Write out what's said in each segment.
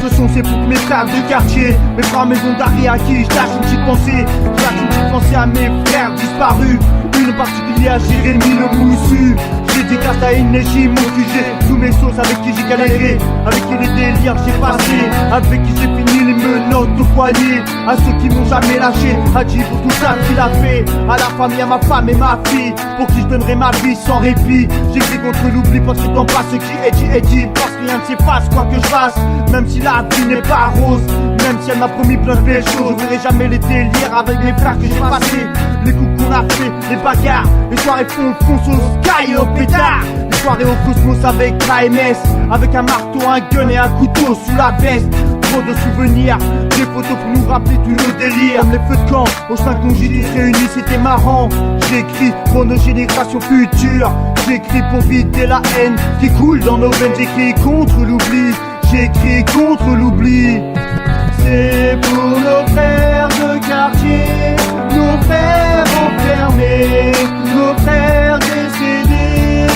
Ce son c'est pour mes frères de quartier, mes frères maison d'arrêt à qui je lâche une petite pensée. Je lâche une petite pensée à mes frères disparus. Une particulière à Jérémy le moussu. J'ai dédicace à Inégie, mon QG. Tous mes sauces avec qui j'ai galéré, avec qui les délires j'ai passé, avec qui j'ai fini les menottes au poignet. À ceux qui m'ont jamais lâché, Hadji pour tout ça qu'il a fait. À la famille, à ma femme et ma fille, pour qui je donnerai ma vie sans répit. J'écris contre l'oubli parce que dans pas ce qui est dit. Parce que rien ne s'efface quoi que je fasse, même si la vie n'est pas rose. Même si elle m'a promis plein de belles choses, je verrai jamais les délires avec mes frères que j'ai passés. Les coups qu'on a fait, les bagarres, les soirées fonce au sky et au pétard. Les soirées au cosmos avec KMS, avec un marteau, un gun et un couteau sous la veste. Trop de souvenirs, des photos pour nous rappeler tout le délire. Comme les feux de camp, au 5 longis tous réunis, c'était marrant. J'écris pour nos générations futures, j'écris pour vider la haine qui coule dans nos veines. J'écris contre l'oubli, j'écris contre l'oubli. C'est pour nos frères de quartier, nos frères enfermés, nos frères décédés.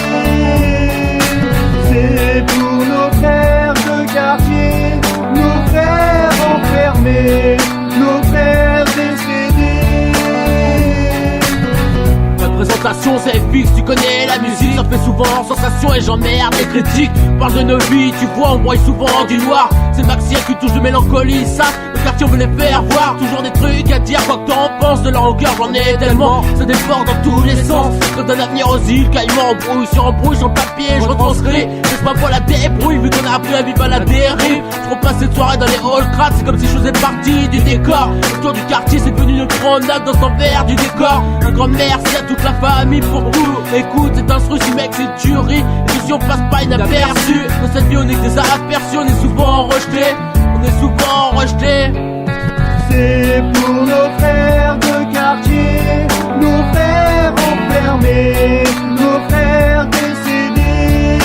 C'est pour nos frères de quartier, nos frères enfermés, nos frères décédés. Présentation c'est fixe, tu connais la musique. Ça fait souvent sensation et j'emmerde les critiques. Parle de nos vies, tu vois on broye souvent du noir. C'est Maxime qui touche de mélancolie, ça le quartier on veut les faire voir. Toujours des trucs à dire, quoi que t'en penses. De la longueur j'en ai tellement, ça déborde dans tous les sens. Comme un avenir aux îles, caillement embrouille. Sur embrouille, sur le papier, je retranscris. Laisse pas pour la débrouille, vu qu'on a appris à vivre à la dérive. Je repasse cette soirée dans les halls crades, c'est comme si je faisais partie du décor. Autour du quartier c'est devenu une promenade dans l'envers du décor. Un grand merci à toute la famille pour tout. Écoute cet instru, si mec c'est tuerie. Et si on passe pas inaperçu, dans cette vie on est que des aperçus. On est souvent rejetés, on est souvent rejetés. C'est pour nos frères de quartier, nos frères enfermés, nos frères décédés.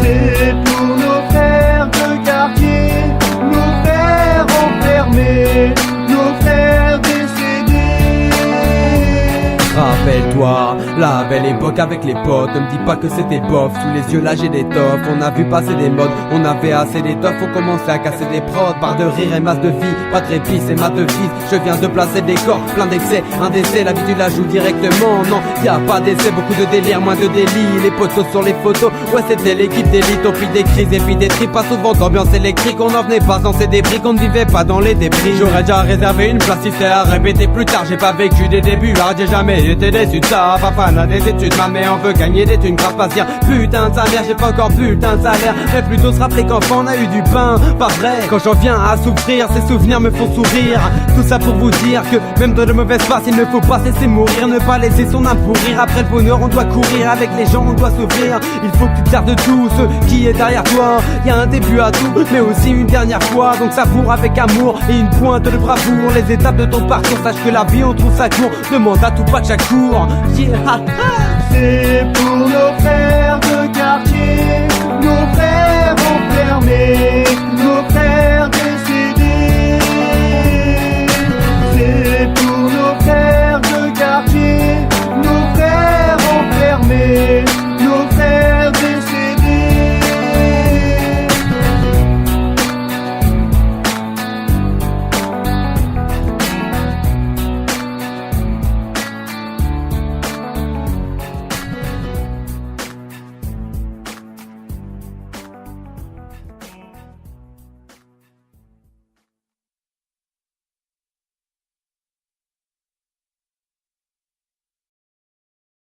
C'est pour nos frères de quartier, nos frères enfermés, nos frères décédés. Rappelle-toi, la belle époque avec les potes. Ne me dis pas que c'était bof, sous les yeux là j'ai des toffes. On a vu passer des modes, on avait assez d'étoffes. Faut commencer à casser des prods, barre de rire et masse de vie. Pas de répit, c'est ma devise. Je viens de placer des corps, plein d'excès. Un décès, l'habitude la joue directement. Non, y a pas d'essai, beaucoup de délire, moins de délit. Les potos sur les photos, ouais c'était l'équipe d'élite. Au prix des crises et puis des tripes, pas souvent d'ambiance électrique. On en venait pas sans ces débris, qu'on ne vivait pas dans les débris. J'aurais déjà réservé une place si c'était à répéter plus tard. J'ai pas vécu des débuts, j'ai jamais été déçu de ça. Pas fan à des études, ma mère veut gagner des thunes grave patient. Putain de salaire, j'ai pas encore putain de salaire. Mais plutôt se rappeler qu'enfant on a eu du pain, pas vrai. Quand j'en viens à souffrir, ces souvenirs me font sourire. Tout ça pour vous dire que même dans de mauvaises passes, il ne faut pas se laisser mourir. Ne pas laisser son âme pourrir. Après le bonheur on doit courir, avec les gens on doit s'ouvrir. Il faut que tu gardes tout ce qui est derrière toi. Y a un début à tout, mais aussi une dernière fois. Donc savoure avec amour et une pointe de bravoure les étapes de ton parcours. Sache que la vie on trouve ça court. Demande à tout pas de chaque jour. Yeah. C'est pour nos frères de quartier, nos frères enfermés, nos